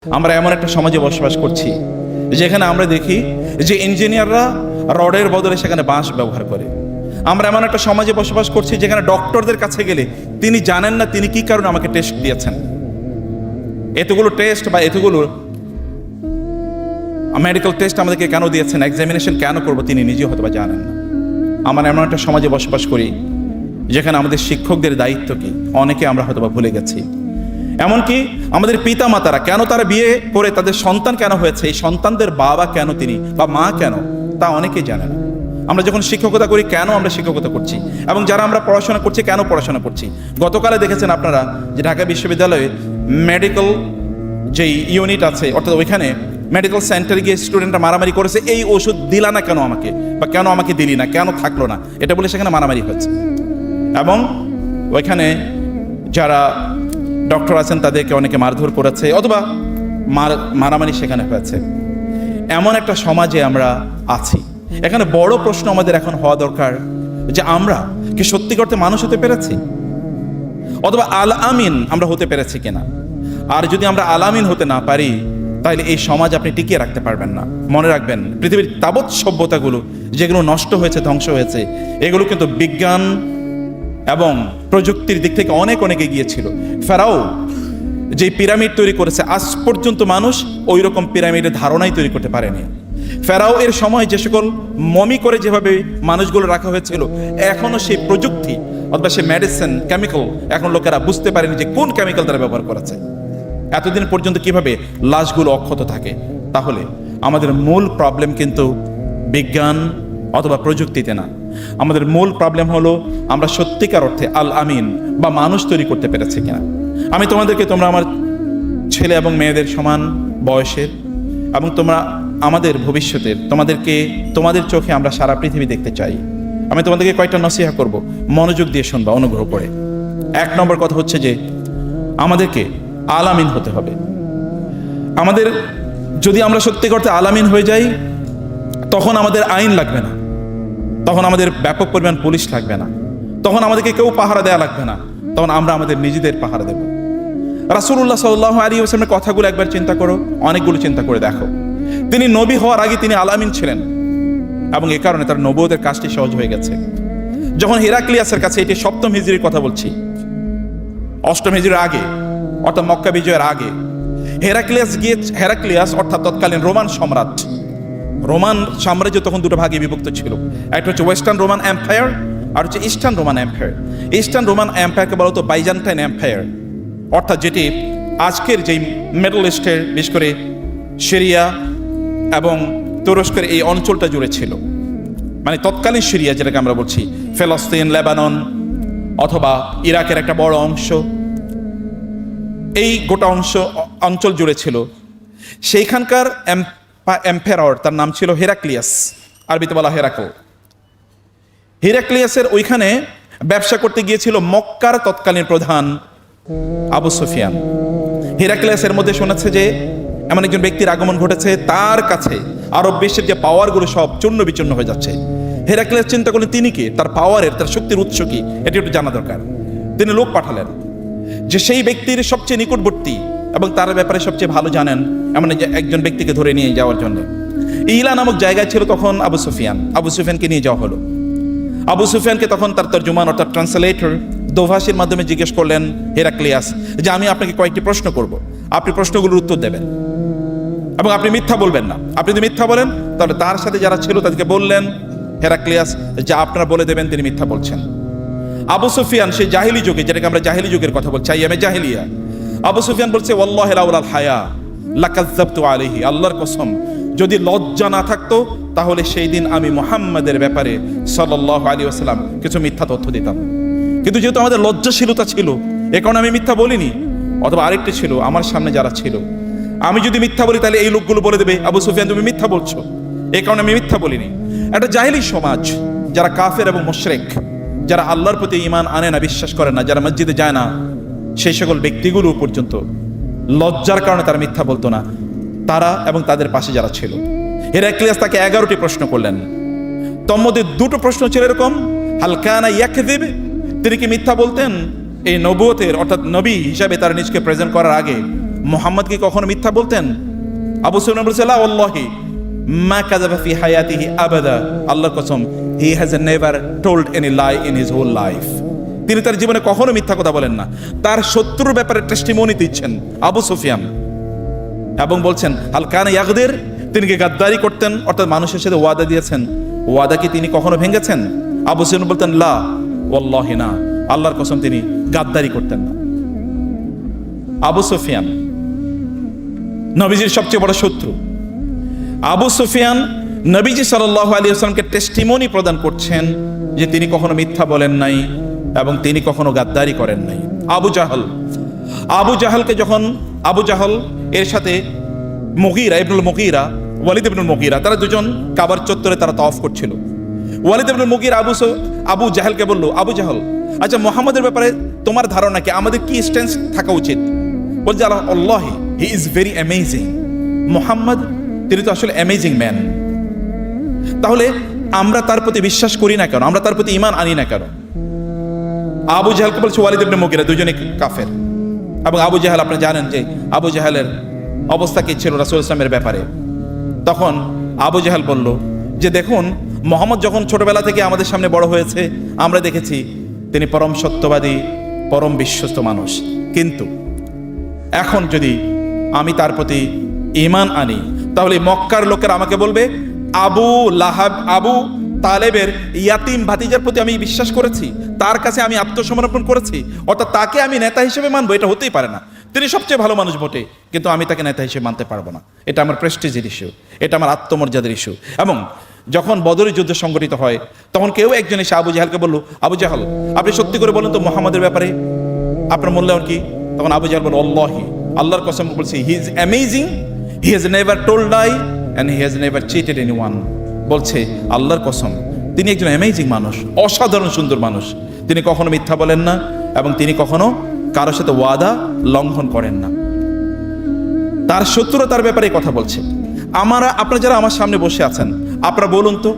আমরা এমন একটা সমাজে বসবাস করছি যেখানে আমরা দেখি যে ইঞ্জিনিয়াররা রডের বদলে সেখানে বাঁশ ব্যবহার করে। আমরা এমন একটা সমাজে বসবাস করছি যেখানে ডক্টরদের কাছে গেলে তিনি জানেন না তিনি কি কারণে আমাকে টেস্ট দিয়েছেন, এতগুলো টেস্ট বা এতগুলো মেডিকেল টেস্ট আমাদেরকে কেন দিয়েছেন, এক্সামিনেশন কেন করবো তিনি নিজেও হয়তো বা জানেন না। আমরা এমন একটা সমাজে বসবাস করি যেখানে আমাদের শিক্ষকদের দায়িত্ব কি অনেকে আমরা হয়তো বা ভুলে গেছি। এমনকি আমাদের পিতা মাতারা কেন তারা বিয়ে করে তাদের সন্তান কেন হয়েছে, এই সন্তানদের বাবা কেন তিনি বা মা কেন তা অনেকেই জানে না। আমরা যখন শিক্ষকতা করি কেন আমরা শিক্ষকতা করছি, এবং যারা আমরা পড়াশোনা করছি কেন পড়াশোনা করছি। গতকালে দেখেছেন আপনারা যে ঢাকা বিশ্ববিদ্যালয়ে মেডিকেল যেই ইউনিট আছে, অর্থাৎ ওইখানে মেডিকেল সেন্টারে গিয়ে স্টুডেন্টরা মারামারি করেছে, এই ওষুধ দিলা না কেন আমাকে, বা কেন আমাকে দিলি না, কেন থাকলো না, এটা বলে সেখানে মারামারি হচ্ছে। এবং ওইখানে যারা ডক্টর আছেন তাদেরকে অনেকে মারধর করেছে অথবা মারামারি সেখানে হয়েছে। এমন একটা সমাজে আমরা আছি। এখানে বড় প্রশ্ন আমাদের এখন হওয়া দরকার যে আমরা কি সত্যি করতে মানুষ হতে পেরেছি, অথবা আল আমিন আমরা হতে পেরেছি কিনা। আর যদি আমরা আল আমিন হতে না পারি তাহলে এই সমাজ আপনি টিকিয়ে রাখতে পারবেন না। মনে রাখবেন, পৃথিবীর তাবৎ সভ্যতাগুলো যেগুলো নষ্ট হয়েছে, ধ্বংস হয়েছে, এগুলো কিন্তু বিজ্ঞান এবং প্রযুক্তির দিক থেকে অনেক অনেক এগিয়ে ছিল। ফেরাও যে পিরামিড তৈরি করেছে, আজ পর্যন্ত মানুষ ওই রকম পিরামিডের ধারণাই তৈরি করতে পারেনি। ফেরাও এর সময় যে সকল মমি করে যেভাবে মানুষগুলো রাখা হয়েছিল, এখনো সেই প্রযুক্তি অথবা সেই মেডিসিন কেমিক্যাল এখন লোকেরা বুঝতে পারেনি যে কোন কেমিক্যাল তারা ব্যবহার করেছে। এতদিন পর্যন্ত কিভাবে লাশগুলো অক্ষত থাকে। তাহলে আমাদের মূল প্রবলেম কিন্তু বিজ্ঞান অথবা প্রযুক্তিতে না, আমাদের মূল প্রবলেম হলো আমরা সত্যিকার অর্থে আল আমিন বা মানুষ তৈরি করতে পেরেছি কিনা। আমি তোমাদেরকে, তোমরা আমার ছেলে এবং মেয়েদের সমান বয়সের, এবং তোমরা আমাদের ভবিষ্যতের, তোমাদেরকে তোমাদের চোখে আমরা সারা পৃথিবী দেখতে চাই। আমি তোমাদেরকে কয়েকটা নসিহা করব, মনোযোগ দিয়ে শুনবা, অনুগ্রহ করে। 1 নম্বর কথা হচ্ছে যে আমাদেরকে আলামিন হতে হবে। আমাদের যদি আমরা সত্যি করতে আলামিন হয়ে যাই, তখন আমাদের আইন লাগবে না, তখন আমাদের ব্যাপক পরিমাণ পুলিশ লাগবে না, তখন আমাদেরকে কেউ পাহারা দেওয়া লাগবে না, তখন আমরা আমাদের নিজেদের পাহারা দেব। রাসূলুল্লাহ সাল্লাল্লাহু আলাইহি ওয়াসাল্লামের কথাগুলো একবার চিন্তা করো, অনেকগুলো চিন্তা করে দেখো। তিনি নবী হওয়ার আগে তিনি আলামিন ছিলেন, এবং এ কারণে তার নবুয়তের কাজটি সহজ হয়ে গেছে। যখন হেরাক্লিয়াসের কাছে, এটি 7ম হিজরির কথা বলছি, 8ম হিজরির আগে অর্থাৎ মক্কা বিজয়ের আগে, হেরাক্লিয়াস অর্থাৎ তৎকালীন রোমান সম্রাট, রোমান সাম্রাজ্য তখন দুটো ভাগে বিভক্ত ছিল। একটা হচ্ছে ওয়েস্টার্ন রোমান এম্পায়ার, আর হচ্ছে eastern Roman empire. Eastern Roman এম্পায়ারকে বলা হতো বাইজান্টাইন এম্পায়ার, অর্থাৎ যেটি আজকের যেই মিডল ইস্টের, বিশেষ করে সিরিয়া এবং তুরস্কের এই অঞ্চলটা জুড়ে ছিল। মানে তৎকালীন সিরিয়া যেটাকে আমরা বলছি, ফিলিস্তিন, লেবানন অথবা ইরাকের একটা বড় অংশ, এই গোটা অঞ্চল জুড়ে ছিল। সেইখানকার এম্পায়ার, তার নাম ছিল হেরাক্লিয়াস, আরবিতে বলা হেরাকল। হেরাক্লিয়াসের ওইখানে ব্যবসা করতে গিয়েছিল মক্কার তৎকালীন প্রধান আবু সুফিয়ান। হেরাক্লিয়াসের মধ্যে শোনাচ্ছে যে এমন একজন ব্যক্তির আগমন ঘটেছে, তার কাছে আরব বিশ্বের যে পাওয়ারগুলো সব চূর্ণ বিচূর্ণ হয়ে যাচ্ছে। হেরাক্লিয়াস চিন্তা করলেন তিনি কে, তার পাওয়ারের, তার শক্তির উৎস কি, এটি একটু জানা দরকার। তিনি লোক পাঠালেন যে সেই ব্যক্তির সবচেয়ে নিকটবর্তী এবং তার ব্যাপারে সবচেয়ে ভালো জানেন এমন একজন ব্যক্তিকে ধরে নিয়ে যাওয়ার জন্য। ইলা নামক জায়গায় ছিল তখন আবু সুফিয়ান। আবু সুফিয়ানকে নিয়ে যাওয়া হলো। আবু সুফিয়ানকে তখন তার তর্জমান অর্থাৎ ট্রান্সলেটর দোভাষীর মাধ্যমে জিজ্ঞেস করলেন হেরাক্লিয়াস যে আমি আপনাকে কয়েকটি প্রশ্ন করব, আপনি প্রশ্নগুলোর উত্তর দেবেন এবং আপনি মিথ্যা বলবেন না। আপনি যদি মিথ্যা বলেন তাহলে তার সাথে যারা ছিল তাদেরকে বললেন হেরাক্লিয়াস যা আপনারা বলে দেবেন তিনি মিথ্যা বলছেন। আবু সুফিয়ান সেই জাহিলি যুগে, যেটাকে আমরা জাহিলি যুগের কথা বলছি, আইয়ামে জাহিলিয়া, আবু সুফিয়ান বলছে ওয়াল্লাহি লাউলাল হায়া লাকাযাবতু আলাইহি, আল্লাহর কসম যদি লজ্জা না থাকতো তাহলে সেই দিন আমি মুহাম্মাদের ব্যাপারে সাল্লাল্লাহু আলাইহি ওয়াসাল্লাম কিছু মিথ্যা তথ্য দিতাম। কিন্তু যেহেতু আমাদের লজ্জাশীলতা ছিল, এ কারণে আমি মিথ্যা বলিনি। অথবা আরেকটি ছিল, আমার সামনে যারা ছিল, আমি যদি মিথ্যা বলি তাহলে এই লোকগুলো বলে দেবে আবু সুফিয়ান তুমি মিথ্যা বলছো, এই কারণে আমি মিথ্যা বলিনি। একটা জাহিলি সমাজ, যারা কাফের এবং মুশরিক, যারা আল্লাহর প্রতি ঈমান আনে না, বিশ্বাস করে না, যারা মসজিদে যায় না, সেই সকল ব্যক্তিগুলো পর্যন্ত লজ্জার কারণে তারা মিথ্যা বলতো না, তারা এবং তাদের পাশে যারা ছিল। হেরাক্লিয়াস তাকে 11টি প্রশ্ন করলেন। তোর মধ্যে 2টো প্রশ্ন ছিল এরকম, হাল কানা ইয়াকযিব, তিনি কি মিথ্যা বলতেন এই নবুয়তের অর্থাৎ নবী হিসাবে তার নিজকে প্রেজেন্ট করার আগে, মুহাম্মদ কি কখনো মিথ্যা বলতেন? আবু সুফিয়ান বলছে লা ওয়াল্লাহি মা কাযাবা ফি হায়াতিহি আবাদা, আল্লাহর কসম, he has never told any lie in his whole life. তিনি তার জীবনে কখনো মিথ্যা কথা বলেন না। তার শত্রুর ব্যাপারে টেস্টিমনি দিচ্ছেন আবু সুফিয়ান এবং বলছেন হাল কানা ইয়াগদির, তিনি কি গাদ্দারি করতেন, অর্থাৎ মানুষের সাথে ওয়াদা দিয়েছেন, ওয়াদা কি তিনি কখনো ভেঙেছেন? আবু সুফিয়ান বলতেন লা ওয়াল্লাহি না, আল্লাহর কসম তিনি গাদ্দারি করতেন না। আবু সুফিয়ান নবীজির সবচেয়ে বড় শত্রু। আবু সুফিয়ান নবীজি সাল্লাল্লাহু আলাইহি ওয়াসাল্লামকে টেস্টিমনি প্রদান করছেন যে তিনি কখনো মিথ্যা বলেন নাই এবং তিনি কখনো গাদ্দারি করেন নাই। আবু জাহালকে যখন আবু জাহল এর সাথে মুগীরা ইবনুল মুগীরা, ওয়ালিদ ইবনুল মুগীরা, তারা দুজন কাবার চত্বরে তারা তাওয়াফ করছিল। ওয়ালিদ ইবনুল মুগীরা আবু জাহলকে বলল, আবু জাহল, আচ্ছা মুহাম্মদের ব্যাপারে তোমার ধারণা কি, আমাদের কি স্ট্যান্স থাকা উচিত? বলছে আল্লাহি he is very amazing, Muhammad তিনি তো আসলে অ্যামেজিং ম্যান। তাহলে আমরা তার প্রতি বিশ্বাস করি না কেন, আমরা তার প্রতি ঈমান আনি না কেন? আবু জাহলকে বলছে ওয়ালিদ ইবনে মুগীরা, দুজনে কাফের। এবং আবু জাহল, আপনি জানেন যে আবু জাহলের অবস্থা কি ছিল রাসূল ইসলামের ব্যাপারে। তখন আবু জাহল বলল যে দেখুন, মুহাম্মদ যখন ছোটবেলা থেকে আমাদের সামনে বড় হয়েছে আমরা দেখেছি তিনি পরম সত্যবাদী, পরম বিশ্বস্ত মানুষ, কিন্তু এখন যদি আমি তার প্রতি ঈমান আনি তাহলে মক্কার লোকেরা আমাকে বলবে আবু লাহাব, আবু তালেবের ইয়াতিম ভাতিজার প্রতি আমি বিশ্বাস করেছি, তার কাছে আমি আত্মসমর্পণ করেছি, অর্থাৎ তাকে আমি নেতা হিসেবে মানবো, এটা হতেই পারে না। তিনি সবচেয়ে ভালো মানুষ বটে, কিন্তু আমি তাকে নেতা হিসেবে মানতে পারবো না। এটা আমার প্রেস্টিজের ইস্যু, এটা আমার আত্মমর্যাদার ইস্যু। এবং যখন বদরের যুদ্ধ সংগঠিত হয় তখন কেউ একজন এসে আবু জাহলকে বলল, আবু জাহল আপনি সত্যি করে বলুন তো মুহাম্মদের ব্যাপারে আপনার মূল্যায়ন কি? তখন আবু জাহল বলল আল্লাহি, আল্লাহর কসম বলছি, he is amazing, he has never told lie and he has never cheated anyone. বলছে আল্লাহর কসম, তিনি একজন অ্যামেজিং মানুষ, অসাধারণ সুন্দর মানুষ, তিনি কখনো মিথ্যা বলেন না এবং তিনি কখনো কারোর সাথে ওয়াদা লঙ্ঘন করেন না। তার শত্রুরা তার ব্যাপারে কথা বলছে। আপনারা যারা আমার সামনে বসে আছেন, আপনারা বলুন তো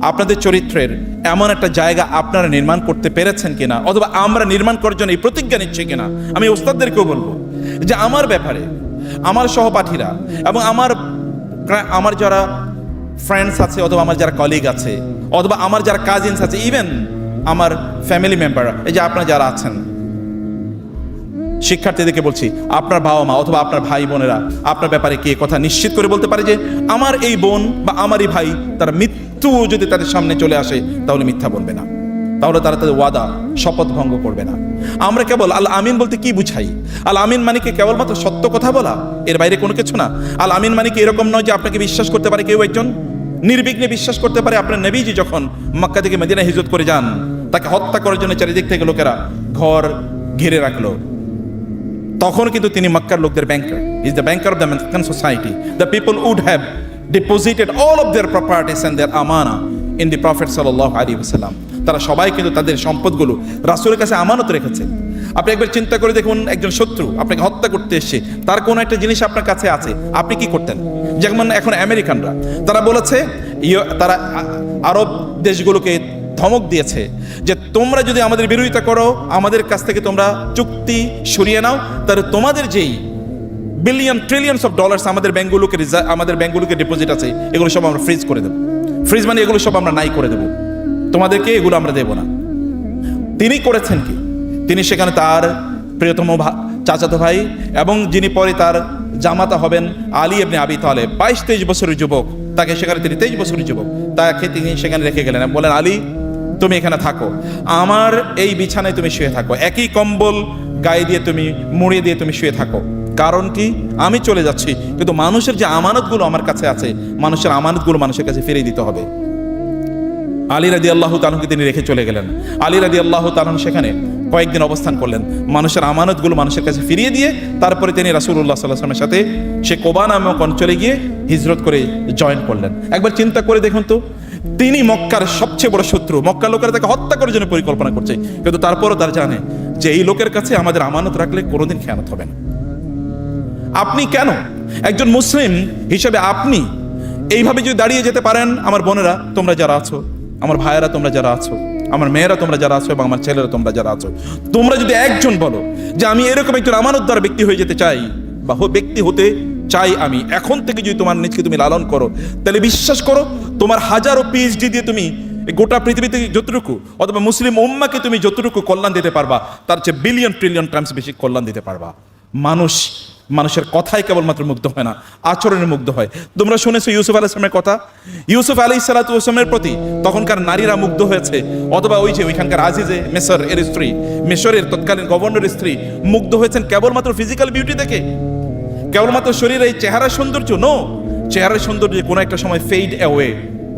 আপনাদের চরিত্রের এমন একটা জায়গা আপনারা নির্মাণ করতে পেরেছেন কিনা, অথবা আমরা নির্মাণ করার জন্য এই প্রতিজ্ঞা নিচ্ছি কিনা। আমি ওস্তাদদেরকেও বলবো যে আমার ব্যাপারে আমার সহপাঠীরা এবং আমার যারা ফ্রেন্ডস আছে, অথবা আমার যারা কলিগ আছে, অথবা আমার যারা কাজিনস আছে, ইভেন আমার ফ্যামিলি মেম্বার, এই যে আপনারা যারা আছেন শিক্ষার্থীদেরকে বলছি, আপনার বাবা মা অথবা আপনার ভাই বোনেরা আপনার ব্যাপারে কি কথা নিশ্চিত করে বলতে পারে যে আমার এই বোন বা আমারই ভাই, তারা মৃত্যু যদি তাদের সামনে চলে আসে তাহলে মিথ্যা বলবে না, তাহলে তারা তাদের ওয়াদা শপথ ভঙ্গ করবে না। আমরা কেবল আল আমিন বলতে কি বুঝাই? আল আমিন মানে কি কেবলমাত্র সত্য কথা বলা, এর বাইরে কোনো কিছু না। আল আমিন মানে কি এরকম নয় যে আপনাকে বিশ্বাস করতে পারে কেউ একজন, নির্বিঘ্নে বিশ্বাস করতে পারে। আপনার নবীজি যখন মক্কা থেকে মদিনা হিজরত করে যান, তাকে হত্যা করার জন্য চারিদিক থেকে লোকেরা ঘর ঘিরে রাখলো, তখন কিন্তু তিনি মক্কার লোকদের banker, is the banker of the Meccan society. The people would have deposited all of their properties and their আমানা ইন দি প্রফেট সাল্লাল্লাহু আলাইহি ওয়াসাল্লাম। তারা সবাই কিন্তু তাদের সম্পদগুলো রাসূলের কাছে আমানত রেখেছে। আপনি একবার চিন্তা করে দেখুন, একজন শত্রু আপনাকে হত্যা করতে এসে তার কোনো একটা জিনিস আপনার কাছে আছে, আপনি কি করতেন? যেমন এখন আমেরিকানরা তারা বলেছে, তারা আরব দেশগুলোকে ধমক দিয়েছে যে তোমরা যদি আমাদের বিরোধিতা করো, আমাদের কাছ থেকে তোমরা চুক্তি সরিয়ে নাও, তাহলে তোমাদের যেই বিলিয়ন ট্রিলিয়নস অফ ডলার্স আমাদের ব্যাংকগুলোকে ডিপোজিট আছে, এগুলো সব আমরা ফ্রিজ করে দেবো। ফ্রিজ মানে এগুলো সব আমরা নাই করে দেবো, তোমাদেরকে এগুলো আমরা দেবো না। তিনি করেছেন কি? তিনি সেখানে তার প্রিয়তম চাচাতো ভাই এবং যিনি পরে তার জামাতা হবেন আলী ইবনে আবি তালেব, 22-23 বছরের যুবক, তাকে সেখানে তিনি 23 বছরের যুবক, তাকে তিনি সেখানে রেখে গেলেন। বলেন আলী তুমি এখানে থাকো, আমার এই বিছানায় তুমি শুয়ে থাকো, একই কম্বল গায়ে দিয়ে তুমি মুড়িয়ে দিয়ে তুমি শুয়ে থাকো। কারণ কি? আমি চলে যাচ্ছি, কিন্তু মানুষের যে আমানতগুলো আমার কাছে আছে, মানুষের আমানতগুলো মানুষের কাছে ফিরিয়ে দিতে হবে। আলী রাদিয়াল্লাহু তাআলাকে তিনি রেখে চলে গেলেন। আলী রাদিয়াল্লাহু তাআলা সেখানে কয়েকদিন অবস্থান করলেন, মানুষের আমানতগুলো মানুষের কাছে ফিরিয়ে দিয়ে তারপরে তিনি রাসূলুল্লাহ সাল্লাল্লাহু আলাইহি ওয়াসাল্লামের সাথে সে কোবা নামক অঞ্চলে গিয়ে হিজরত করে জয়েন করলেন। একবার চিন্তা করে দেখুন তো, তিনি মক্কার সবচেয়ে বড় শত্রু, মক্কার লোকেরা তাকে হত্যা করার জন্য পরিকল্পনা করছে, কিন্তু তারপরও তারা জানে যে এই লোকের কাছে আমাদের আমানত রাখলে কোনোদিন খেয়ানত হবে না। আপনি কেন একজন মুসলিম হিসেবে আপনি এইভাবে যদি দাঁড়িয়ে যেতে পারেন, আমার বোনেরা তোমরা যারা আছো, আমার ভাইয়েরা তোমরা যারা আছো, আমার মেয়েরা তোমরা যারা আছো এবং আমার ছেলেরা তোমরা যারা আছো, তোমরা যদি একজন বলো যে আমি এরকম একজন আমানতদার ব্যক্তি হয়ে যেতে চাই, বা ব্যক্তি হতে চাই আমি, এখন থেকে যদি তোমার নিজকে তুমি লালন করো, তাহলে বিশ্বাস করো তোমার হাজারো পিএইচডি দিয়ে তুমি গোটা পৃথিবীতে যতটুকু, অথবা মুসলিম উম্মাকে তুমি যতটুকু কল্যাণ দিতে পারবা, তার চেয়ে বিলিয়ন ট্রিলিয়ন টাইমস বেশি কল্যাণ দিতে পারবা। মানুষের কথাই কেবলমাত্র মুগ্ধ হয় না, আচরণে মুগ্ধ হয়। তোমরা শুনেছো ইউসুফ আলাইহিস সালামের কথা। ইউসুফ আলাইহিস সালাতু ওয়াস সালামের প্রতি তখনকার নারীরা মুগ্ধ হয়েছে, অথবা ওই যে ওইখানকার আজিজে মিসর এর স্ত্রী, মিশরের তৎকালীন গভর্নরের স্ত্রী মুগ্ধ হয়েছেন কেবলমাত্র ফিজিক্যাল বিউটি দেখে, কেবলমাত্র শরীরে এই চেহারার সৌন্দর্য। নো, চেহারার সৌন্দর্য কোনো একটা সময়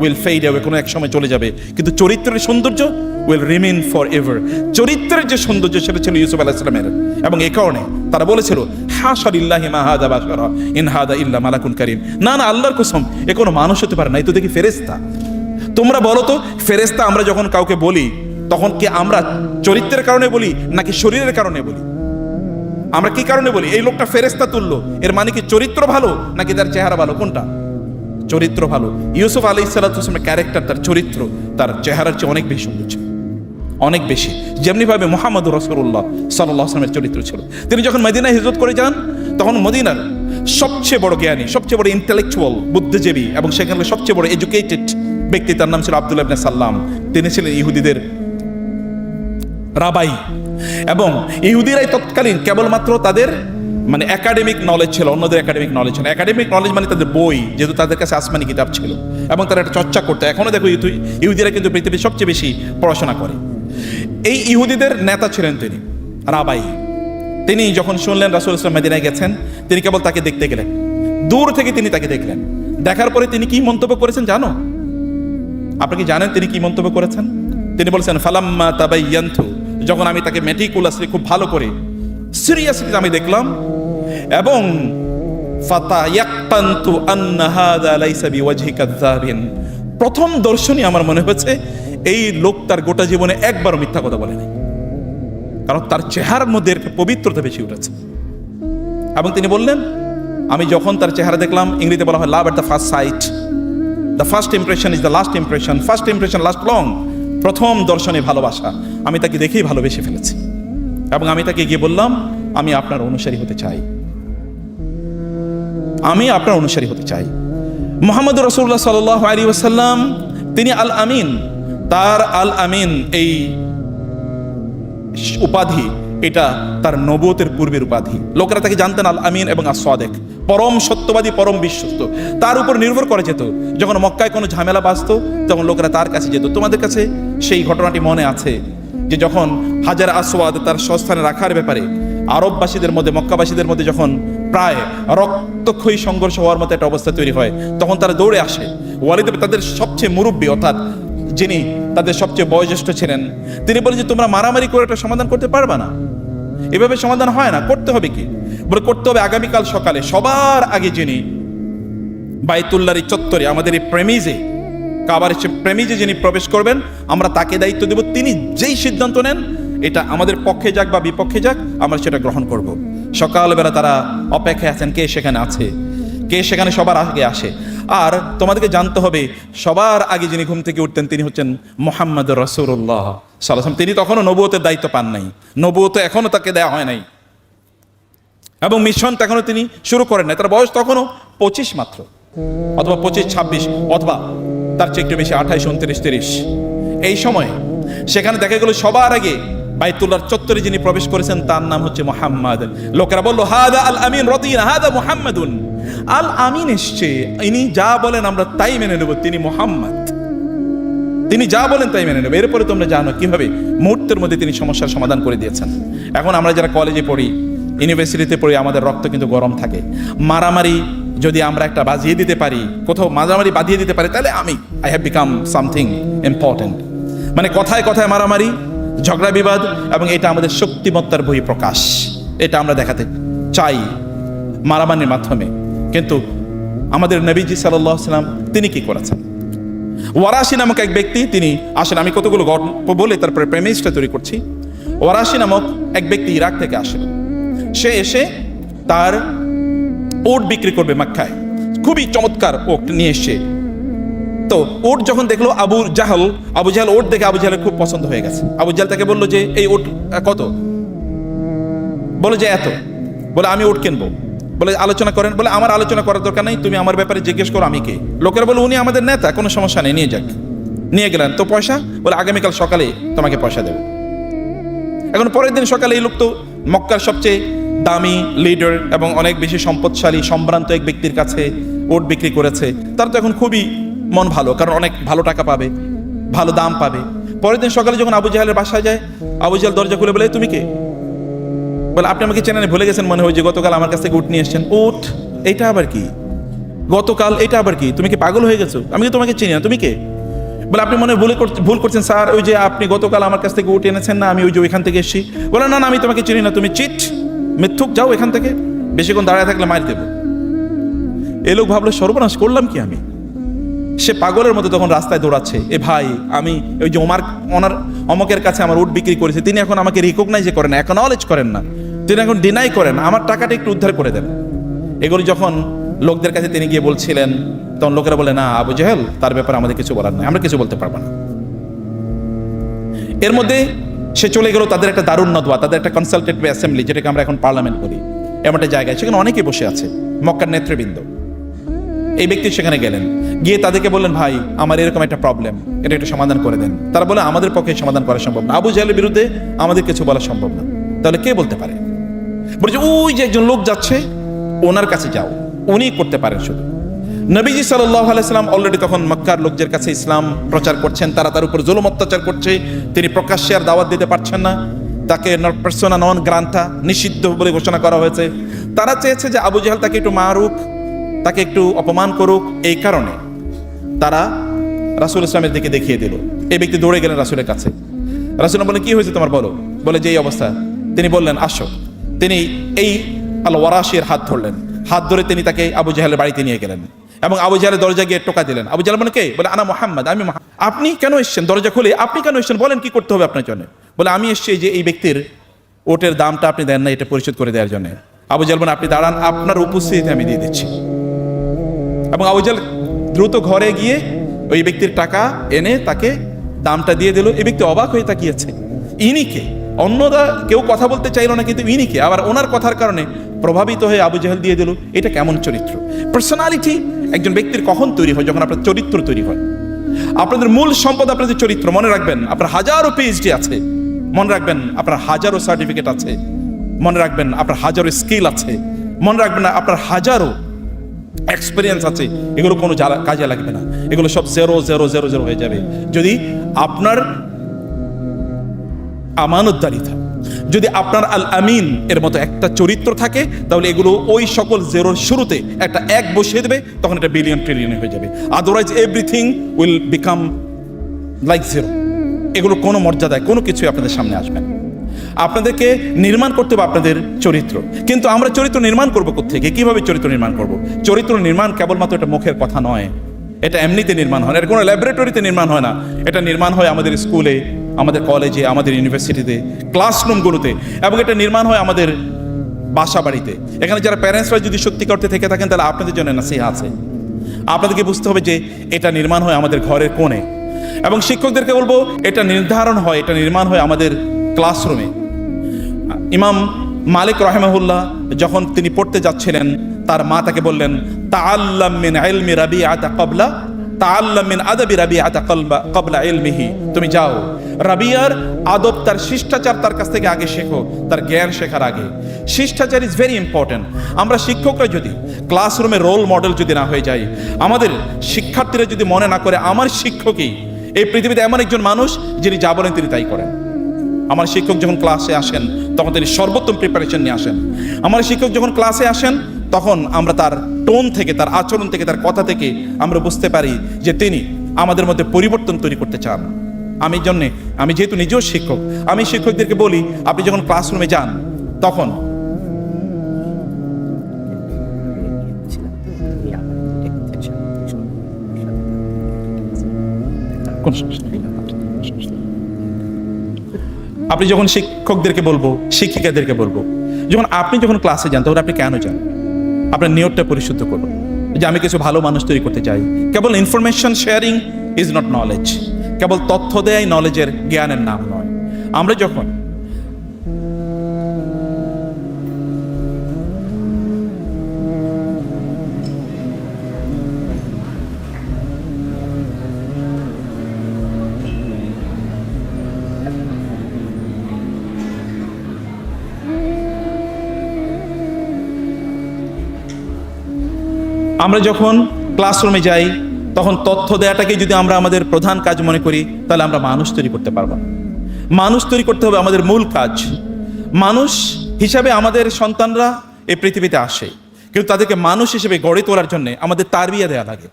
উইল ফেড অ্যাওয়ে, কোনো এক সময় চলে যাবে, কিন্তু চরিত্রের সৌন্দর্য উইল রিমেইন ফর এভার। চরিত্রের যে সৌন্দর্য সেটা ছিল ইউসুফ আলাইহিস সালামের, এবং এই কারণে তারা বলেছিল হাশা লিল্লাহি মা হাযা বাশারা ইন হাযা ইল্লা মালাকুন কারীম। না না, আল্লাহর কসম, এ কোনো মানুষ হতে পারে না, এই তো দেখি ফেরেশতা। তোমরা বলো তো, ফেরেশতা আমরা যখন কাউকে বলি তখন কি আমরা চরিত্রের কারণে বলি নাকি শরীরের কারণে বলি? আমরা কি কারণে বলি এই লোকটা ফেরেশতা তুল্য? এর মানে কি চরিত্র ভালো নাকি তার চেহারা ভালো? কোনটা? চরিত্র ভালো। ইউসুফ আলাইহিস সালাতু ওয়াস সালামের ক্যারেক্টার, তার চরিত্র তার চেহারার চেয়ে অনেক বেশি সুন্দর ছিল, অনেক বেশি। যেমনি ভাবে মুহাম্মদুর রাসূলুল্লাহ সাল্লাল্লাহু আলাইহি ওয়াসাল্লামের চরিত্র ছিল। তিনি যখন মদিনায় হিজরত করে যান, তখন মদিনার সবচেয়ে বড় জ্ঞানী, সবচেয়ে বড় ইন্টেলেকচুয়াল, বুদ্ধিজীবী এবং সেখানকার সবচেয়ে বড় এডুকেটেড ব্যক্তি, তার নাম ছিল আব্দুল্লাহ ইবনে সাল্লাম। তিনি ছিলেন ইহুদিদের রাবাই, এবং ইহুদিরাই তৎকালীন কেবলমাত্র তাদের মানে একাডেমিক নলেজ ছিল, অন্যদের একাডেমিক নলেজ ছিল। একাডেমিক নলেজ মানে তাদের বই, যেহেতু তাদের কাছে আসমানি কিতাব ছিল এবং তারা একটা চর্চা করতে। এখনো দেখো ইহুদিরা কিন্তু পৃথিবীর সবচেয়ে বেশি পড়াশোনা করে। এই ইহুদিদের নেতা ছিলেন তিনি, রাবাই। তিনি যখন শুনলেন রাসূল সাল্লাল্লাহু আলাইহি ওয়াসাল্লাম মদিনায় গেছেন, তিনি কেবল তাকে দেখতে গেলেন, দূর থেকে তিনি তাকে দেখলেন। দেখার পরে তিনি কি মন্তব্য করেছেন জানো? আপনি কি জানেন তিনি কি মন্তব্য করেছেন? তিনি বলেছেন ফালাম্মা তাবায়্যানতু, যখন আমি তাকে মেটিকুলাসলি, খুব ভালো করে সিরিয়াসলি আমি দেখলাম, এবং ফাতায়াক্কানতু আন্না হাযা লাইসা বিওয়াজহি কাযাবিন, প্রথম দর্শনই আমার মনে হয়েছে এই লোক তার গোটা জীবনে একবারও মিথ্যা কথা বলে নাই, কারণ তার চেহারার মধ্যে একটা পবিত্রতা বেশি উঠেছে। এবং তিনি বললেন, আমি যখন তার চেহারা দেখলাম, ইংরেজিতে বলা হয় love at the first sight, the first impression is the last impression, first impression last long. প্রথম দর্শনে ভালোবাসা, আমি তাকে দেখেই ভালোবেসে ফেলেছি। এবং আমি তাকে গিয়ে বললাম, আমি আপনার অনুসারী হতে চাই, আমি আপনার অনুসারী হতে চাই। মুহাম্মদুর রাসূলুল্লাহ সাল্লাল্লাহু আলাইহি ওয়াসাল্লাম, তিনি আল আমিন। তার আল আমিন এই উপাধি, এটা তার নবুয়তের পূর্বের উপাধি। লোকেরা তাকে জানতেন আল আমিন এবং as-সাদিক, পরম সত্যবাদী, পরম বিশ্বস্ত। তার উপর নির্ভর করে যেত। যখন মক্কায় কোনো ঝামেলা বাজতো, তখন লোকেরা তার কাছে যেত। তোমাদের কাছে সেই ঘটনাটি মনে আছে যে যখন হাজার আসওয়াদ তার স্বস্থানে রাখার ব্যাপারে আরববাসীদের মধ্যে, মক্কাবাসীদের মধ্যে যখন প্রায় রক্তক্ষয়ী সংঘর্ষ হওয়ার মতো একটা অবস্থা তৈরি হয়, তখন তারা দৌড়ে আসে। ওয়ালিদ তাদের সবচেয়ে মুরব্বী, অর্থাৎ যিনি তাদের সবচেয়ে বয়োজ্যেষ্ঠ ছিলেন, তিনি বলেন যে তোমরা মারামারি করে একটা সমাধান করতে পারবা না, এভাবে সমাধান হয় না, করতে হবে কি? বলে করতে হবে আগামীকাল সকালে সবার আগে যিনি বাইতুল্লাহর এই চত্বরে, আমাদের এই প্রেমিজে, কাবার প্রেমিজে যিনি প্রবেশ করবেন, আমরা তাকে দায়িত্ব দেব। তিনি যেই সিদ্ধান্ত নেন, এটা আমাদের পক্ষে যাক বা বিপক্ষে যাক, আমরা সেটা গ্রহণ করব। সকালবেলা তারা অপেক্ষায় আছেন কে সেখানে আছে, কে সেখানে সবার আগে আসে। আর তোমাদেরকে জানতে হবে, সবার আগে যিনি ঘুম থেকে উঠতেন তিনি হচ্ছেন মুহাম্মদুর রাসূলুল্লাহ সাল্লাল্লাহু আলাইহি ওয়াসাল্লাম। তিনি তখনও নবুয়তের দায়িত্ব পান নাই, নবুয়ত এখনো তাকে দেওয়া হয় নাই, এবং মিশন এখনো তিনি শুরু করেন নাই। তার বয়স তখনও 25 মাত্র, অথবা 25-26, অথবা তার চেয়ে একটু বেশি 28, 29, 30। এই সময় সেখানে দেখা গেল সবার আগে বাইতুল্লাহর চত্বরে যিনি প্রবেশ করেছেন তার নাম হচ্ছে মুহাম্মদ। লোকেরা বলল হাদা আল আমিন রাদিনা হাদা মুহাম্মাদুন, আল আমিন এসছে, ইনি যা বলেন আমরা তাই মেনে নেব, তিনি মুহাম্মদ, তিনি যা বলেন তাই মেনে নেব। এরপরে তোমরা জানো কিভাবে মুহূর্তের মধ্যে তিনি সমস্যার সমাধান করে দিয়েছেন। এখন আমরা যারা কলেজে পড়ি, ইউনিভার্সিটিতে পড়ি, আমাদের রক্ত কিন্তু গরম থাকে। মারামারি যদি আমরা একটা বাজিয়ে দিতে পারি, কোথাও মারামারি বাঁধিয়ে দিতে পারি, তাহলে I have become something important. মানে কথায় কথায় মারামারি, ঝগড়া বিবাদ, এবং এটা আমাদের শক্তিমত্তার বহিঃপ্রকাশ, এটা আমরা দেখাতে চাই মারামারির মাধ্যমে। কিন্তু আমাদের নবীজি সাল্লাল্লাহু আলাইহি ওয়াসাল্লাম তিনি কি করেছেন? ওয়ারাশি নামক এক ব্যক্তি, তিনি আসেন, আমি কতগুলো গল্প বলে তারপরে প্রেমিসটা তৈরি করছি। ওয়ারাশি নামক এক ব্যক্তি ইরাক থেকে আসেন। সে এসে তার ওট বিক্রি করবে মক্কায়, খুবই চমৎকার ওট নিয়ে এসে। তো ওট যখন দেখলো আবু জাহল ওট দেখে আবু জাহলের খুব পছন্দ হয়ে গেছে। আবু জাহল তাকে বললো যে এই ওট কত? বলে যে এত। বলে আমি ওট কিনবো। বলে আলোচনা করেন। বলে আমার আলোচনা করার দরকার নেই, তুমি আমার ব্যাপারে জিজ্ঞেস করো আমি কে। লোকেরা বলে উনি আমাদের নেতা, কোনো সমস্যা নেই, নিয়ে যাক। নিয়ে গেলেন। তো পয়সা? বলে আগামীকাল সকালে তোমাকে পয়সা দেবো। এখন পরের দিন সকালে এই লোক তো মক্কার সবচেয়ে দামি লিডার এবং অনেক বেশি সম্পদশালী সম্ভ্রান্ত এক ব্যক্তির কাছে ওট বিক্রি করেছে। তার তো এখন খুবই মন ভালো, কারণ অনেক ভালো টাকা পাবে, ভালো দাম পাবে। পরের দিন সকালে যখন আবু জাহেলের বাসায় যায়, আবু জাহেল দরজা খুলে বলে তুমি কে? বলে আপনি আমাকে চেনেন, ভুলে গেছেন মনে হয় যে গতকাল আমার কাছ থেকে উট নিয়ে এসছেন। উট? এটা আবার কি? গতকাল এটা আবার কি? তুমি কি পাগল হয়ে গেছো? আমি কি তোমাকে চিনি না, তুমি কে? বলে আপনি মনে ভুল করছেন স্যার, ওই যে আপনি গতকাল আমার কাছ থেকে উট এনেছেন না, আমি ওই যে ওইখান থেকে এসেছি। বলে না না, আমি তোমাকে চিনি না, তুমি চিট, মিথ্যুক, যাও এখান থেকে, বেশিক্ষণ দাঁড়ায় থাকলে মার দেবো। এ লোক ভাবলো সর্বনাশ করলাম কি আমি। সে পাগলের মতো তখন রাস্তায় দৌড়াচ্ছে, এ ভাই আমি ওই যে ওনার অমকের কাছে আমার উট বিক্রি করেছি, তিনি এখন আমাকে রিকগনাইজ করেন না, অ্যাকনলেজ করেন না, তিনি এখন ডিনাই করেন, আমার টাকাটা একটু উদ্ধার করে দেন। এগুলো যখন লোকদের কাছে তিনি গিয়ে বলছিলেন, তখন লোকেরা বলে না আবু জাহেল, তার ব্যাপারে আমাদের কিছু বলার নাই, আমরা কিছু বলতে পারবো না। এর মধ্যে সে চলে গেল তাদের একটা দারুণ নদওয়া, তাদের একটা কনসালটেটিভ অ্যাসেম্বলি, যেটাকে আমরা এখন পার্লামেন্ট বলি, এমন একটা জায়গায়। সেখানে অনেকেই বসে আছে, মক্কার নেতৃবৃন্দ। এই ব্যক্তি সেখানে গেলেন, গিয়ে তাদেরকে বললেন ভাই আমার এরকম একটা প্রবলেম, এটা একটা সমাধান করে দেন। তারা বলে আমাদের পক্ষে সমাধান করা সম্ভব না, আবু জাহেলের বিরুদ্ধে আমাদের কিছু বলা সম্ভব না। তাহলে কে বলতে পারে? বলছে ওই যে একজন লোক যাচ্ছে, ওনার কাছে যাও, উনি করতে পারেন শুধু। নবীজি সাল্লাল্লাহু আলাইহি সাল্লাম অলরেডি তখন মক্কার লোকদের কাছে ইসলাম প্রচার করছেন, তারা তার উপর জুলুম অত্যাচার করছে, তিনি প্রকাশ্যে আর দাওয়াত দিতে পারছেন না, তাকে পার্সোনা নন গ্রান্টা, নিষিদ্ধ বলে ঘোষণা করা হয়েছে। তারা চেয়েছে যে আবু জাহেল তাকে একটু মারুক, তাকে একটু অপমান করুক। এই কারণে তারা রাসূল ইসলামের দিকে দেখিয়ে দিল। এই ব্যক্তি দৌড়ে গেলেন রাসূলের কাছে। রাসূল বলে কি হয়েছে তোমার, বলো। বলে যে এই অবস্থা। তিনি বললেন আসো। তিনি এই আল ওয়ারাশির হাত ধরলেন, হাত ধরে তিনি তাকে আবু জাহেলের বাড়িতে নিয়ে গেলেন এবং আবু জাহেলের দরজা গিয়ে টোকা দিলেন। আবু জাহেল বলে কে? বলে আনা মুহাম্মদ, আমি। আপনি কেন এসেছেন? দরজা খুলে আপনি কেন এসেছেন, বলেন কি করতে হবে আপনার জন্য। বলে আমি এসেছি যে এই ব্যক্তির ওটের দামটা আপনি দেন না, এটা পরিশোধ করে দেওয়ার জন্য। আবু জাহেল বলে আপনি দাঁড়ান, আপনার উপস্থিতিতে আমি দিয়ে দিচ্ছি। এবং আবু জাহেল দ্রুত ঘরে গিয়ে ওই ব্যক্তির টাকা এনে তাকে দামটা দিয়ে দিল। এই ব্যক্তি অবাক হয়ে তাকিয়েছে, ইনিকে। অন্যরা কেউ কথা বলতে চাইলো না, কিন্তু ইনিকে। আবার ওনার কথার কারণে প্রভাবিত হয়ে আবু জাহেল দিয়ে দিল। এটা কেমন চরিত্র? পার্সোনালিটি একজন ব্যক্তির কখন তৈরি হয়? যখন আপনার চরিত্র তৈরি হয়। আপনাদের মূল সম্পদ আপনাদের চরিত্র। মনে রাখবেন আপনার হাজারো পিএইচডি আছে, মনে রাখবেন আপনার হাজারো সার্টিফিকেট আছে, মনে রাখবেন আপনার হাজারো স্কিল আছে, মনে রাখবেন আপনার হাজারো এক্সপিরিয়েন্স আছে, এগুলো কোনো কাজে লাগবে না। এগুলো সব 0,0,0,0 হয়ে যাবে যদি আপনার আমানতদারিতা, যদি আপনার আল আমিন এর মতো একটা চরিত্র থাকে, তাহলে এগুলো ওই সকল জেরোর শুরুতে একটা এক বসিয়ে দেবে, তখন এটা বিলিয়ন ট্রিলিয়ন হয়ে যাবে। Otherwise everything will become like zero. এগুলো কোনো মর্যাদায় কোনো কিছুই আপনাদের সামনে আসবে না। আপনাদেরকে নির্মাণ করতে হবে আপনাদের চরিত্র। কিন্তু আমরা চরিত্র নির্মাণ করবো কোত্থেকে? কিভাবে চরিত্র নির্মাণ করব? চরিত্র নির্মাণ কেবলমাত্র এটা মুখের কথা নয়, এটা এমনিতে নির্মাণ হয় না, এটা কোনো ল্যাবরেটরিতে নির্মাণ হয় না। এটা নির্মাণ হয় আমাদের স্কুলে, আমাদের কলেজে, আমাদের ইউনিভার্সিটিতে, ক্লাসরুমগুলোতে, এবং এটা নির্মাণ হয় আমাদের বাসা বাড়িতে। এখানে যারা প্যারেন্টসরা যদি সত্যি করতে থেকে থাকেন, তাহলে আপনাদের জন্য নাসিহা আছে। আপনাদেরকে বুঝতে হবে যে এটা নির্মাণ হয় আমাদের ঘরের কোণে, এবং শিক্ষকদেরকে বলবো এটা নির্ধারণ হয়, এটা নির্মাণ হয় আমাদের ক্লাসরুমে। ইমাম মালিক রাহিমাহুল্লাহ যখন তিনি পড়তে যাচ্ছিলেন, তার মা তাকে বললেন তাআল্লাম মিন ইলমি রাবিআতা ক্বাবলা তাআল্লাম মিন আদাবি রাবিআতা ক্বাবলা ইলমিহি। তুমি যাও, রাবিয়ার আদব, তার শিষ্টাচার তার কাছ থেকে আগে শেখো, তার জ্ঞান শেখার আগে। শিষ্টাচার ইজ ভেরি ইম্পর্টেন্ট। আমরা শিক্ষকরা যদি ক্লাসরুমে রোল মডেল যদি না হয়ে যাই, আমাদের শিক্ষার্থীরা যদি মনে না করে আমার শিক্ষকই এই পৃথিবীতে এমন একজন মানুষ যিনি যা বলেন তিনি তাই করেন। আমার শিক্ষক যখন ক্লাসে আসেন তখন তিনি সর্বোত্তম প্রিপারেশন নিয়ে আসেন। আমার শিক্ষক যখন ক্লাসে আসেন তখন আমরা তার টোন থেকে, তার আচরণ থেকে, তার কথা থেকে আমরা বুঝতে পারি যে তিনি আমাদের মধ্যে পরিবর্তন তৈরি করতে চান। আমি যেহেতু নিজেও শিক্ষক, আমি শিক্ষকদেরকে বলি আপনি যখন ক্লাসরুমে যান তখন আপনি যখন শিক্ষকদেরকে বলবো, শিক্ষিকাদেরকে বলবো, আপনি যখন ক্লাসে যান তখন আপনি কেন যান? আপনার নিয়তটা পরিশুদ্ধ করুন যে আমি কিছু ভালো মানুষ তৈরি করতে চাই। কেবল information sharing is not knowledge. কেবল তথ্য দেয় নলেজের, জ্ঞানের নাম নয়। আমরা যখন আমরা যখন ক্লাসরুমে যাই তখন তথ্য দেওয়াটাকে যদি আমরা আমাদের প্রধান কাজ মনে করি, তাহলে আমরা মানুষ তৈরি করতে পারবো না। মানুষ তৈরি করতে হবে আমাদের মূল কাজ। মানুষ হিসাবে আমাদের সন্তানরা এই পৃথিবীতে আসে, কিন্তু তাদেরকে মানুষ হিসেবে গড়ে তোলার জন্য আমাদের তারবিয়া দেওয়া লাগে।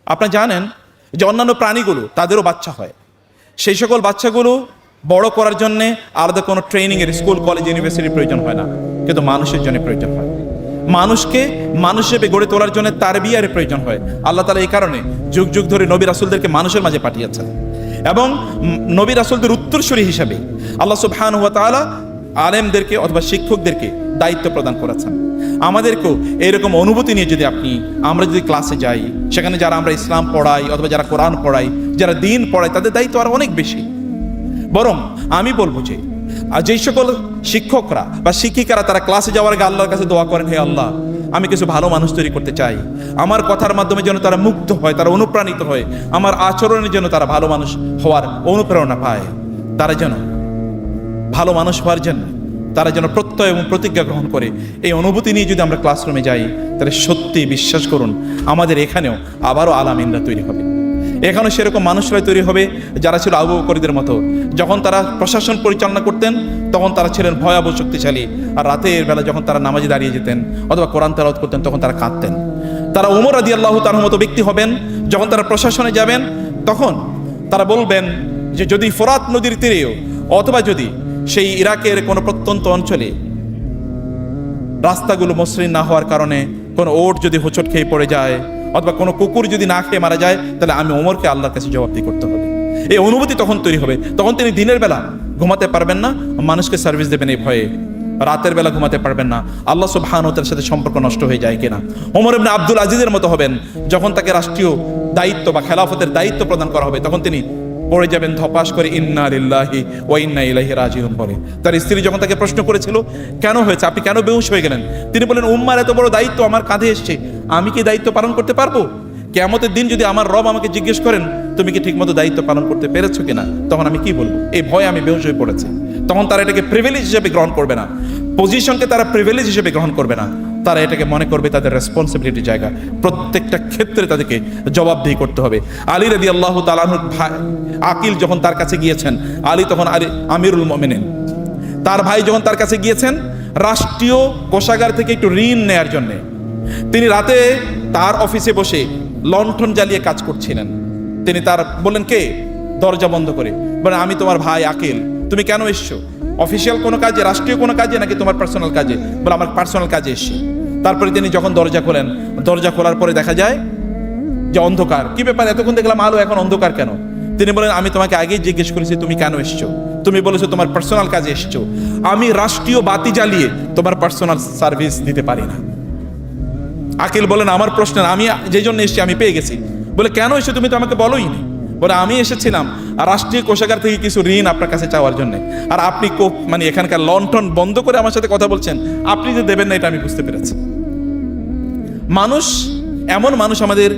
আপনারা জানেন যে অন্যান্য প্রাণীগুলো তাদেরও বাচ্চা হয়, সেই সকল বাচ্চাগুলো বড় করার জন্যে আলাদা কোনো ট্রেনিংয়ের স্কুল কলেজ ইউনিভার্সিটির প্রয়োজন হয় না, কিন্তু মানুষের জন্য প্রয়োজন হয়। মানুষকে মানুষ হিসেবে গড়ে তোলার জন্য তারবিয়ার প্রয়োজন হয়। আল্লাহ তাআলা এই কারণে যুগ যুগ ধরে নবী রাসূলদেরকে মানুষের মাঝে পাঠিয়েছেন, এবং নবী রাসূলদের উত্তরসূরি হিসাবে আল্লাহ সুবহানাহু ওয়া তাআলা আলেমদেরকে অথবা শিক্ষকদেরকে দায়িত্ব প্রদান করেছেন। আমাদেরকেও এরকম অনুভূতি নিয়ে যদি আমরা যদি ক্লাসে যাই, সেখানে যারা আমরা ইসলাম পড়াই অথবা যারা কোরআন পড়াই, যারা দ্বীন পড়াই, তাদের দায়িত্ব আরো অনেক বেশি। বরং আমি বলবো যে যেই সকল শিক্ষকরা বা শিক্ষিকারা তারা ক্লাসে যাওয়ার আগে আল্লাহর কাছে দোয়া করেন, হে আল্লাহ, আমি কিছু ভালো মানুষ তৈরি করতে চাই, আমার কথার মাধ্যমে যেন তারা মুগ্ধ হয়, তারা অনুপ্রাণিত হয়, আমার আচরণে যেন তারা ভালো মানুষ হওয়ার অনুপ্রেরণা পায়, তারা যেন ভালো মানুষ হওয়ার জন্য তারা যেন প্রত্যয় এবং প্রতিজ্ঞা গ্রহণ করে। এই অনুভূতি নিয়ে যদি আমরা ক্লাসরুমে যাই, তাহলে সত্যি বিশ্বাস করুন আমাদের এখানেও আবারও আলামিনরা তৈরি হবে। এখানেও সেরকম মানুষরাই তৈরি হবে যারা ছিল আবু বকরদের মতো। যখন তারা প্রশাসন পরিচালনা করতেন তখন তারা ছিলেন ভয়াবহ শক্তিশালী, আর রাতের বেলা যখন তারা নামাজে দাঁড়িয়ে যেতেন অথবা কোরআন তেলাওয়াত করতেন তখন তারা কাঁদতেন। তারা ওমর রাদিয়াল্লাহু তাআলার মতো ব্যক্তি হবেন, যখন তারা প্রশাসনে যাবেন তখন তারা বলবেন যে যদি ফোরাত নদীর তীরেও অথবা যদি সেই ইরাকের কোনো প্রত্যন্ত অঞ্চলে রাস্তাগুলো মসৃণ না হওয়ার কারণে কোনো ওট যদি হোঁচট খেয়ে পড়ে যায় অথবা কোনো কুকুর যদি না খেয়ে মারা যায়, তাহলে আমি ওমরকে আল্লাহর কাছে জবাবদিহি করতে হবে। এই অনুভূতি তখন তৈরি হবে। তখন তিনি দিনের বেলা ঘুমাতে পারবেন না, মানুষকে সার্ভিস দেবেন এই ভয়ে। রাতের বেলা ঘুমাতে পারবেন না, আল্লাহ সুবহানাহু ওয়া তাআলার সাথে সম্পর্ক নষ্ট হয়ে যায় কিনা। ওমর ইবনে আব্দুল আজিজের মতো হবেন, যখন তাকে রাষ্ট্রীয় দায়িত্ব বা খেলাফতের দায়িত্ব প্রদান করা হবে তখন তিনি পড়ে যাবেন ধপাস করে ইন্না লিল্লাহি ওয়া ইন্না ইলাইহি রাজিউন বলে। তার স্ত্রী যখন তাকে প্রশ্ন করেছিল কেন হয়েছে, আপনি কেন বেহুশ হয়ে গেলেন, তিনি বলেন উম্মার এত বড় দায়িত্ব আমার কাঁধে এসছে, আমি কি দায়িত্ব পালন করতে পারবো? কিয়ামতের দিন যদি আমার রব আমাকে জিজ্ঞেস করেন তুমি কি ঠিকমতো দায়িত্ব পালন করতে পেরেছো কিনা, তখন আমি কি বলবো? এই ভয়ে আমি বেহুশ হয়ে পড়েছি। তখন তারা এটাকে প্রিভিলেজ হিসেবে গ্রহণ করবে না, পজিশনকে তারা প্রিভিলেজ হিসেবে গ্রহণ করবে না, তারা এটাকে মনে করবে তাদের রেসপন্সিবিলিটির জায়গা। প্রত্যেকটা ক্ষেত্রে তাদেরকে জবাবদিহি করতে হবে। আলী রাদিয়াল্লাহু তাআলা আনহুর ভাই আকিল যখন তার কাছে গিয়েছেন, আলী তখন আমিরুল মুমিনিন, তার ভাই যখন তার কাছে গিয়েছেন রাষ্ট্রীয় কোষাগার থেকে একটু ঋণ নেয়ার জন্য, তিনি রাতে তার অফিসে বসে লণ্ঠন জ্বালিয়ে কাজ করছিলেন। তিনি তার বললেন কে, দরজা বন্ধ করে বলেন আমি তোমার ভাই আকিল, তুমি কেন এসছো? অফিসিয়াল কোনো কাজে, রাষ্ট্রীয় কোনো কাজে নাকি তোমার পার্সোনাল কাজে? বলে আমার পার্সোনাল কাজে এসছি। তারপরে তিনি যখন দরজা খোলেন, দরজা খোলার পরে দেখা যায় যে অন্ধকার। কি ব্যাপার, এতক্ষণ দেখলাম আলো, এখন অন্ধকার কেন? তিনি বলেন আমি তোমাকে আগেই জিজ্ঞেস করেছি তুমি কেন এসছো, তুমি বলেছো তোমার পার্সোনাল কাজে এসছো, আমি রাষ্ট্রীয় বাতি জ্বালিয়ে তোমার পার্সোনাল সার্ভিস দিতে পারি না। আকিল বলেন আমার প্রশ্ন আমি যে জন্য এসেছি আমি পেয়ে গেছি। বলে কেন এসে তুমি তো আমাকে বলোই নি? বলে আমি এসেছিলাম রাষ্ট্রীয় কোষাগার থেকে কিছু ঋণ আপনার কাছে চাওয়ার জন্য, আর আপনি মানে এখানকার লণ্ঠন বন্ধ করে আমার সাথে কথা বলছেন, আপনি যে দেবেন না এটা আমি বুঝতে পেরেছি। মানুষ, এমন মানুষ আমাদের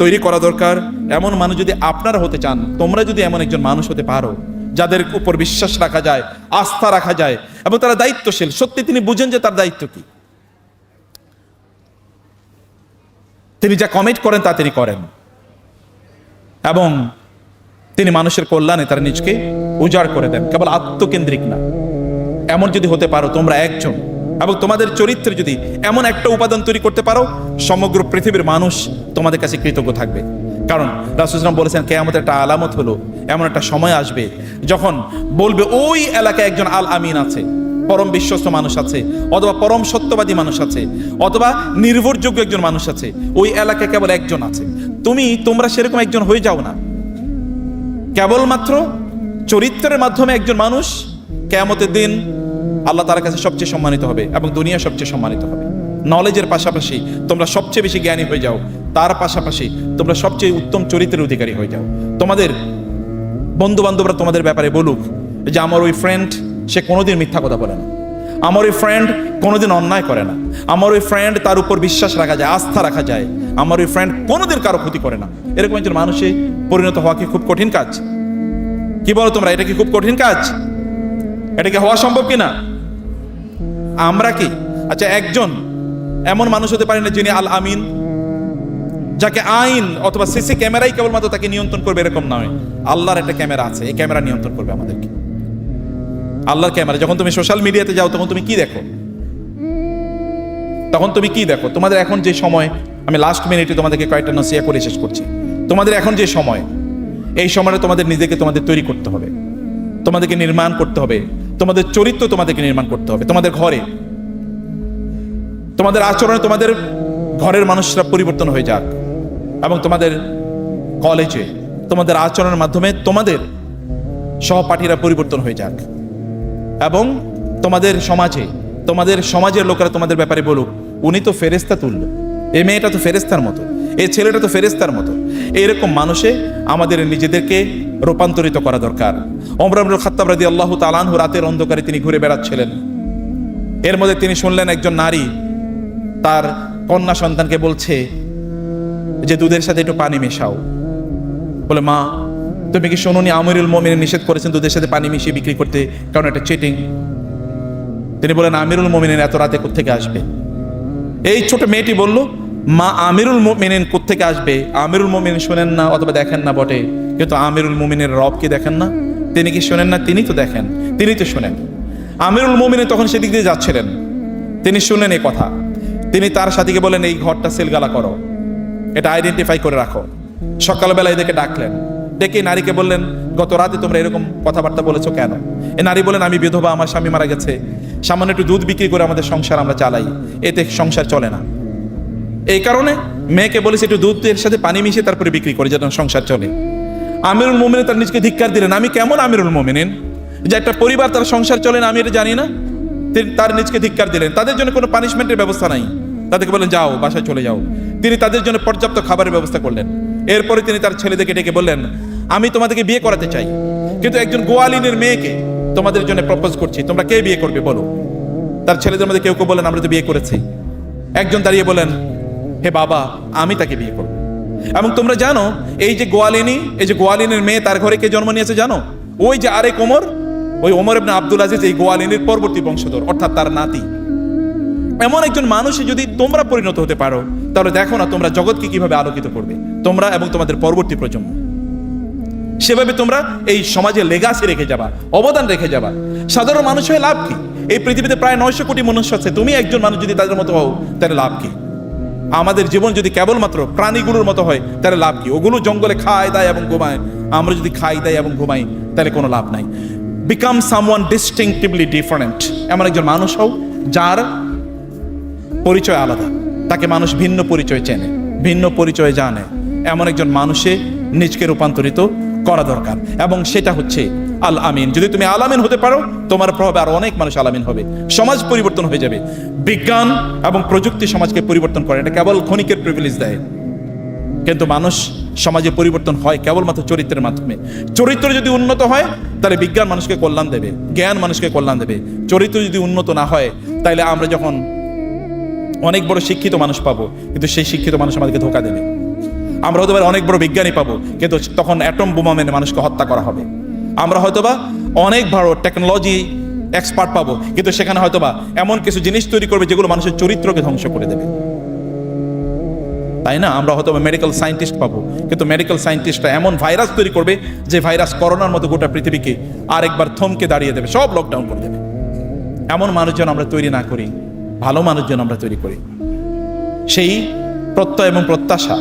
তৈরি করা দরকার। এমন মানুষ যদি আপনারা হতে চান, তোমরা যদি এমন একজন মানুষ হতে পারো যাদের উপর বিশ্বাস রাখা যায়, আস্থা রাখা যায় এবং তারা দায়িত্বশীল, সত্যি তিনি বুঝেন যে তার দায়িত্ব কি, তিনি যা কমিট করেন তা তিনি করেন এবং তিনি মানুষের কল্যাণে তারা নিজকে উজাড় করে দেন, কেবল আত্মকেন্দ্রিক না। এমন যদি হতে পারো তোমরা একজন, এবং তোমাদের চরিত্রে যদি এমন একটা উপাদান তৈরি করতে পারো, সমগ্র পৃথিবীর মানুষ তোমাদের কাছে কৃতজ্ঞ থাকবে। কারণ রাসূল সাল্লাল্লাহু আলাইহি ওয়াসাল্লাম বলেছেন কিয়ামতের একটা আলামত হলো এমন একটা সময় আসবে যখন বলবে ওই এলাকায় একজন আল আমিন আছে, পরম বিশ্বস্ত মানুষ আছে, অথবা পরম সত্যবাদী মানুষ আছে, অথবা নির্ভরযোগ্য একজন মানুষ আছে, ওই এলাকায় কেবল একজন আছে। তোমরা সেরকম একজন হয়ে যাও না। কেবলমাত্র চরিত্রের মাধ্যমে একজন মানুষ কিয়ামতের দিন আল্লাহ তার কাছে সবচেয়ে সম্মানিত হবে এবং দুনিয়া সবচেয়ে সম্মানিত হবে। নলেজের পাশাপাশি তোমরা সবচেয়ে বেশি জ্ঞানী হয়ে যাও, তার পাশাপাশি তোমরা সবচেয়ে উত্তম চরিত্রের অধিকারী হয়ে যাও। তোমাদের বন্ধু বান্ধবরা তোমাদের ব্যাপারে বলুক যে আমার ওই ফ্রেন্ড সে কোনোদিন মিথ্যা কথা বলে না, আমার ওই ফ্রেন্ড কোনোদিন অন্যায় করে না, আমার ওই ফ্রেন্ড তার উপর বিশ্বাস রাখা যায়, আস্থা রাখা যায়, আমার ওই ফ্রেন্ড কোনোদিন কারো ক্ষতি করে না। এরকম একজন মানুষে পরিণত হওয়া কি খুব কঠিন কাজ? কি বলো তোমরা, এটা কি খুব কঠিন কাজ? এটা কি হওয়া সম্ভব কিনা? আমরা কি একজন এমন মানুষ হতে পারি না যিনি আল আমিন, যাকে আইন অথবা সিসি ক্যামেরাই কেবলমাত্র তাকে নিয়ন্ত্রণ করবে এরকম নয়। আল্লাহর একটা ক্যামেরা আছে, এই ক্যামেরা নিয়ন্ত্রণ করবে আমাদেরকে। আল্লাহর ক্যামেরা। যখন তুমি সোশ্যাল মিডিয়াতে যাও তখন তুমি কি দেখো? তখন তুমি কি দেখো? তোমাদের এখন যে সময়, আমি লাস্ট মিনিটে তোমাদেরকে কয়েকটা নসিহা করে শেষ করছি। তোমাদের এখন যে সময়, এই সময়ে তোমাদের নিজেকে তোমাদের তৈরি করতে হবে, তোমাদেরকে নির্মাণ করতে হবে, তোমাদের চরিত্র তোমাদেরকে নির্মাণ করতে হবে। তোমাদের ঘরে, তোমাদের আচরণে, তোমাদের ঘরের মানুষরা পরিবর্তন হয়ে যাক, এবং তোমাদের কলেজে তোমাদের আচরণের মাধ্যমে তোমাদের সহপাঠীরা পরিবর্তন হয়ে যাক, এবং তোমাদের সমাজের লোকেরা তোমাদের ব্যাপারে বলুক, উনি তো ফেরেশতা তুল্য, এই মেয়েটা তো ফেরেশতার মতো, এই ছেলেটা তো ফেরেশতার মতো। এইরকম মানুষে আমাদের নিজেদেরকে রূপান্তরিত করা দরকার। ওমর ইবনে খাত্তাব রাদিয়াল্লাহু তাআলা আনহু রাতের অন্ধকারে তিনি ঘুরে বেড়াচ্ছিলেন। এর মধ্যে তিনি শুনলেন একজন নারী তার কন্যা সন্তানকে বলছে যে দুধের সাথে একটু পানি মেশাও। বলে, মা তুমি কি শোনোনি আমিরুল মুমিনিন নিষেধ করেছেন দুধের সাথে পানি মিশিয়ে বিক্রি করতে, কারণ এটা চিটিং। তিনি বলেন, আমিরুল মুমিনিন এত রাতে কোত্থেকে আসবে? এই ছোট মেয়েটি বলল, মা আমিরুল মুমিনিন কোত্থেকে আসবে? আমিরুল মুমিনিন শোনেন না অথবা দেখেন না বটে, কিন্তু আমিরুল মুমিনের রব কি দেখেন না? তিনি কি শোনেন না? তিনি তো দেখেন, তিনি তো শোনেন। আমিরুল মুমিনিন তখন সেদিক দিয়ে যাচ্ছিলেন, তিনি শুনলেন এই কথা। তিনি তার সাথীকে বলেন, এই ঘরটা সিলগালা করো, এটা আইডেন্টিফাই করে রাখো। সকালবেলা এদেরকে ডাকলেন, ডেকে নারীকে বললেন, গত রাতে তোমরা এরকম কথাবার্তা বলেছো কেন? এ নারী বলেন, আমি বিধবা, আমার স্বামী মারা গেছে, সামান্য একটু দুধ বিক্রি করে আমাদের সংসার আমরা চালাই, এতে সংসার চলে না। এই কারণে মেয়েকে বলেছে একটু দুধের সাথে পানি মিশিয়ে তারপরে বিক্রি করে যেন সংসার চলে। আমিরুল মুমিনিন তার নিজকে ধিক্কার দিলেন, আমি কেমন আমিরুল মুমিনিন যে একটা পরিবার তার সংসার চলে না, আমি এটা জানি না? তিনি তার নিজকে ধিক্কার দিলেন। তাদের জন্য কোনো পানিশমেন্টের ব্যবস্থা নাই, তাদেরকে বলেন যাও, বাসায় চলে যাও। তিনি তাদের জন্য পর্যাপ্ত খাবারের ব্যবস্থা করলেন। এরপরে তিনি তার ছেলেদেরকে ডেকে বললেন, আমি তোমাদেরকে বিয়ে করাতে চাই, কিন্তু একজন গোয়ালিনের মেয়েকে তোমাদের জন্য প্রপোজ করছি, তোমরা কে বিয়ে করবে বলো? তার ছেলেদের মধ্যে কেউ কেউ বলেন, আমরা তো বিয়ে করেছি। একজন দাঁড়িয়ে বলেন, হে বাবা, আমি তাকে বিয়ে করব। এবং তোমরা জানো এই যে গোয়ালিনীর মেয়ে, তার ঘরে কে জন্ম নিয়েছে জানো? ওই যে আরেক ওমর, ওই ওমর ইবনে আব্দুল আজিজ, এই গোয়ালিনীর পরবর্তী বংশধর, অর্থাৎ তার নাতি। এমন একজন মানুষে যদি তোমরা পরিণত হতে পারো, তাহলে দেখো না তোমরা জগৎকে কিভাবে আলোকিত করবে, তোমরা এবং তোমাদের পরবর্তী প্রজন্ম। সেভাবে তোমরা এই সমাজে লেগাসি রেখে যাবা, অবদান রেখে যাবা। সাধারণ মানুষ হয়ে লাভ কি? এই পৃথিবীতে প্রায় 900 কোটি মনুষ্য আছে, তুমি একজন মানুষ যদি তাদের মতো হও, তাহলে লাভ কি? আমাদের জীবন যদি কেবলমাত্র প্রাণীগুলোর মতো হয়, তাহলে লাভ কি? ওগুলো জঙ্গলে খায় দায় এবং ঘুমায়, আমরা যদি খাই দাই এবং ঘুমাই, তাহলে কোনো লাভ নাই। বিকাম সামওয়ান ডিস্টিংক্টিভলি ডিফারেন্ট, এমন একজন মানুষ হও যার পরিচয় আলাদা, তাকে মানুষ ভিন্ন পরিচয় চেনে, ভিন্ন পরিচয় জানে। এমন একজন মানুষে নিজকে রূপান্তরিত করা দরকার, এবং সেটা হচ্ছে আল আমিন। যদি তুমি আল আমিন হতে পারো, তোমার প্রভাবে আরো অনেক মানুষ আল আমিন হবে, সমাজ পরিবর্তন হয়ে যাবে। বিজ্ঞান এবং প্রযুক্তি সমাজকে পরিবর্তন করে, এটা কেবল ক্ষণিকের প্রিভিলেজ দেয়, কিন্তু মানুষ সমাজে পরিবর্তন হয় কেবলমাত্র চরিত্রের মাধ্যমে। চরিত্র যদি উন্নত হয়, তাহলে বিজ্ঞান মানুষকে কল্যাণ দেবে, জ্ঞান মানুষকে কল্যাণ দেবে। চরিত্র যদি উন্নত না হয়, তাহলে আমরা যখন অনেক বড় শিক্ষিত মানুষ পাবো, কিন্তু সেই শিক্ষিত মানুষ আমাদেরকে ধোঁকা দেবে। আমরা হয়তো অনেক বড় বিজ্ঞানী পাবো, কিন্তু তখন অ্যাটম বোমা মেনে মানুষকে হত্যা করা হবে। আমরা হয়তোবা অনেক বড় টেকনোলজি এক্সপার্ট পাবো, কিন্তু সেখানে হয়তোবা এমন কিছু জিনিস তৈরি করবে যেগুলো মানুষের চরিত্রকে ধ্বংস করে দেবে, তাই না? আমরা হয়তো মেডিকেল সায়েন্টিস্ট পাবো, কিন্তু মেডিকেল সায়েন্টিস্টরা এমন ভাইরাস তৈরি করবে যে ভাইরাস করোনার মতো গোটা পৃথিবীকে আরেকবার থমকে দাঁড়িয়ে দেবে, সব লকডাউন করে দেবে। এমন মানুষজন আমরা তৈরি না করি, ভালো মানুষজন আমরা তৈরি করি। সেই প্রত্যয় এবং প্রত্যাশা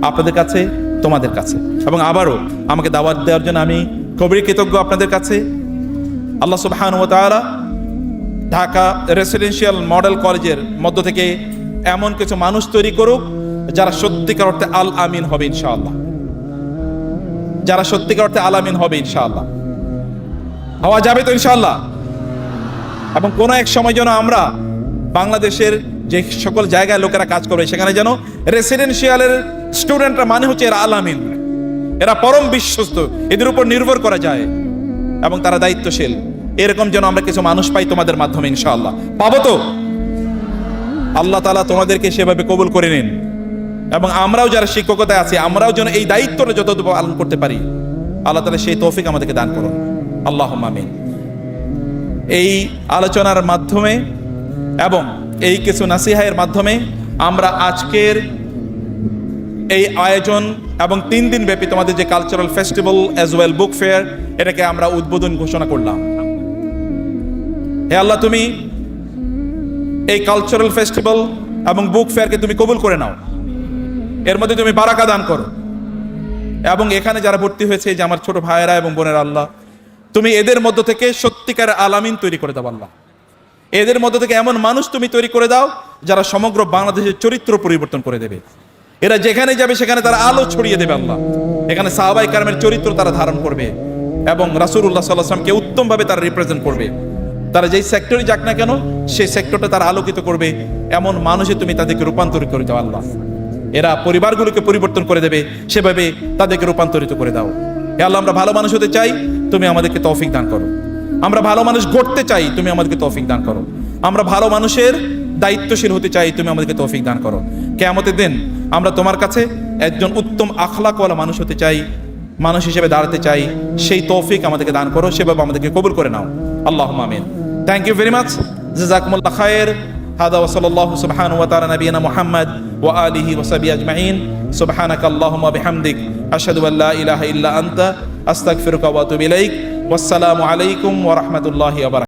আপনাদের কাছে, তোমাদের কাছে, এবং আবারও আমাকে দাওয়াত দেওয়ার জন্য আমি খুবই কৃতজ্ঞ আপনাদের কাছে। আল্লাহ সুবহানাহু ওয়া তাআলা ঢাকা রেসিডেন্সিয়াল মডেল কলেজের মধ্য থেকে এমন কিছু মানুষ তৈরি করুক যারা সত্যিকার অর্থে আল আমিন হবে ইনশাআল্লাহ, যারা সত্যিকার অর্থে আল আমিন হবে ইনশাআল্লাহ। হওয়া যাবে তো ইনশাআল্লাহ? এবং কোনো এক সময় যেন আমরা বাংলাদেশের যে সকল জায়গায় লোকেরা কাজ করবে, সেখানে যেন রেসিডেন্সিয়ালের স্টুডেন্টরা মানে হচ্ছে এরা আল আমিন, এরা পরম বিশ্বস্ত, এদের উপর নির্ভর করা যায় এবং তারা দায়িত্বশীল। এরকম যেন আমরা কিছু মানুষ পাই তোমাদের মাধ্যমে ইনশাআল্লাহ। পাবো তো? আল্লাহ তাআলা তোমাদেরকে সেভাবে কবুল করে নিন, এবং আমরাও যারা শিক্ষকতায় আছি, আমরাও যেন এই দায়িত্বটা যতটুকু পালন করতে পারি, আল্লাহ তাআলা সেই তৌফিক আমাদেরকে দান করুন। আল্লাহুম্মা আমিন। এই আলোচনার মাধ্যমে এবং এই কিছু নাসিহায়ের মাধ্যমে আমরা আজকের এই আয়োজন এবং 3 দিন ব্যাপী তোমাদের যে cultural festival as well book fair, এটাকে আমরা উদ্বোধন ঘোষণা করলাম। হে আল্লাহ, তুমি এই কালচারাল ফেস্টিভ্যাল এবং বুক ফেয়ারকে তুমি কবুল করে নাও, এর মধ্যে তুমি বারাকা দান করো, এবং এখানে যারা ভর্তি হয়েছে, যে আমার ছোট ভাইয়েরা এবং বোনেরা, আল্লাহ তুমি এদের মধ্য থেকে সত্যিকার আলামিন তৈরি করে দাও। আল্লাহ এদের মধ্য থেকে এমন মানুষ তুমি তৈরি করে দাও যারা সমগ্র বাংলাদেশের চরিত্র পরিবর্তন করে দেবে। এরা যেখানে যাবে সেখানে তারা আলো ছড়িয়ে দেবে। আল্লাহ এখানে সাহাবায়ে কেরামের চরিত্র তারা ধারণ করবে এবং রাসূলুল্লাহ সাল্লাল্লাহু আলাইহি ওয়াসাল্লামকে উত্তমভাবে তারা রিপ্রেজেন্ট করবে। তারা যেই সেক্টরে যাক না কেন সেই সেক্টরটা তারা আলোকিত করবে, এমন মানুষে তুমি তাদেরকে রূপান্তরিত করে দাও। আল্লাহ এরা পরিবারগুলোকে পরিবর্তন করে দেবে, সেভাবে তাদেরকে রূপান্তরিত করে দাও। হে আল্লাহ, আমরা ভালো মানুষ হতে চাই, তুমি আমাদেরকে তৌফিক দান করো। আমরা ভালো মানুষ গড়তে চাই, তুমি আমাদেরকে তৌফিক দান করো। আমরা ভালো মানুষের দায়িত্বশীল হতে চাই, তুমি আমাদেরকে তৌফিক দান করো। কিয়ামতের দিন আমরা তোমার কাছে একজন উত্তম আখলাকওয়ালা মানুষ হতে চাই, মানুষ হিসেবে দাঁড়াতে চাই, সেই তৌফিক আমাদেরকে দান করো, সেভাবে আমাদেরকে কবুল করে নাও। আল্লাহুম্মা আমিন। Thank you very much. জাযাকুমুল্লাহ খায়ের। হাদা ওয়া সাল্লাল্লাহু সুবহানাহু ওয়া তাআলা নবিয়ানা মুহাম্মদ ওয়া আলিহি ওয়া সাহবিহি আজমাইন। সুবহানাকা আল্লাহুম্মা বিহামদিক আশহাদু আল্লা ইলাহা ইল্লা আনতা আস্তাগফিরুকা ওয়া আতুবু ইলাইক। ওয়াসসালামু আলাইকুম ওয়া রাহমাতুল্লাহি ওয়া বারাকাতুহু।